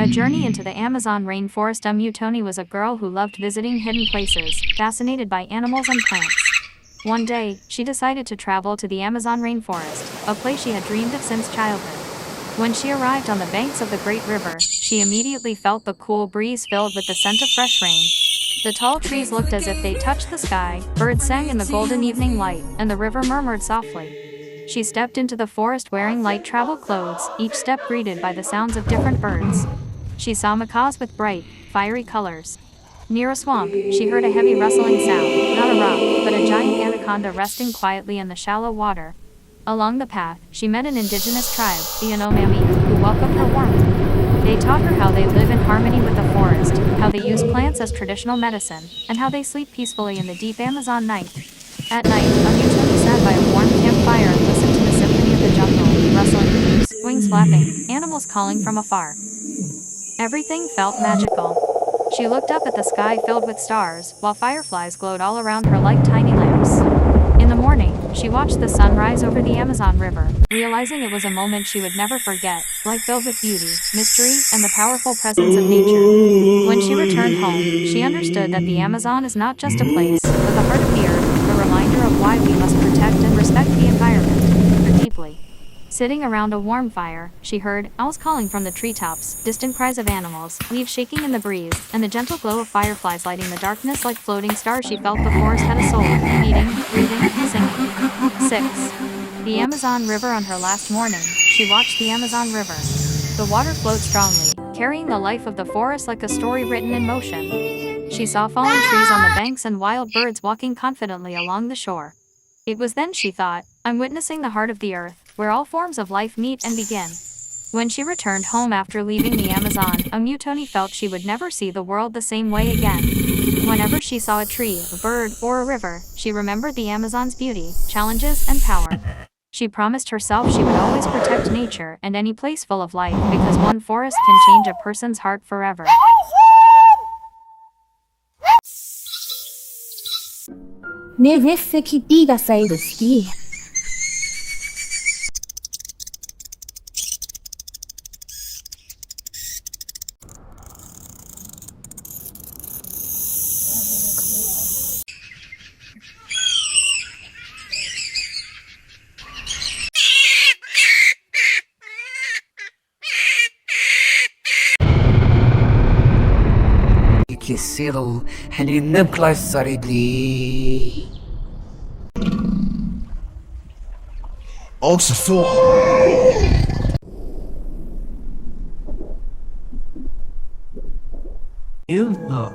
a journey into the Amazon rainforest. Mutoni was a girl who loved visiting hidden places, fascinated by animals and plants. One day, she decided to travel to the Amazon rainforest, a place she had dreamed of since childhood. When she arrived on the banks of the Great River, she immediately felt the cool breeze filled with the scent of fresh rain. The tall trees looked as if they touched the sky, birds sang in the golden evening light, and the river murmured softly. She stepped into the forest wearing light travel clothes, each step greeted by the sounds of different birds. She saw macaws with bright, fiery colors. Near a swamp, she heard a heavy rustling sound, not a rock, but a giant anaconda resting quietly in the shallow water. Along the path, she met an indigenous tribe, the Yanomami, who welcomed her warmly. They taught her how they live in harmony with the forest, how they use plants as traditional medicine, and how they sleep peacefully in the deep Amazon night. At night, Amutoni sat by a warm campfire and listened to the symphony of the jungle, rustling leaves, wings flapping, animals calling from afar. Everything felt magical. She looked up at the sky filled with stars, while fireflies glowed all around her like tiny lamps. In the morning, she watched the sun rise over the Amazon River, realizing it was a moment she would never forget, life filled with beauty, mystery, and the powerful presence of nature. When she returned home, she understood that the Amazon is not just a place, but the heart of the earth, a reminder of why we must protect and respect the environment. Deeply. Sitting around a warm fire, she heard owls calling from the treetops, distant cries of animals, leaves shaking in the breeze, and the gentle glow of fireflies lighting the darkness like floating stars. She felt the forest had a soul, beating, breathing, singing. 6. The Amazon River. On her last morning, she watched the Amazon River. The water flowed strongly, carrying the life of the forest like a story written in motion. She saw fallen trees on the banks and wild birds walking confidently along the shore. It was then she thought, I'm witnessing the heart of the earth, where all forms of life meet and begin. When she returned home after leaving the Amazon, Amutoni felt she would never see the world the same way again. Whenever she saw a tree, a bird, or a river, she remembered the Amazon's beauty, challenges, and power. She promised herself she would always protect nature and any place full of life because one forest can change a person's heart forever. Nefse ki diga sayıski. Cyril and in the closer Also for you know.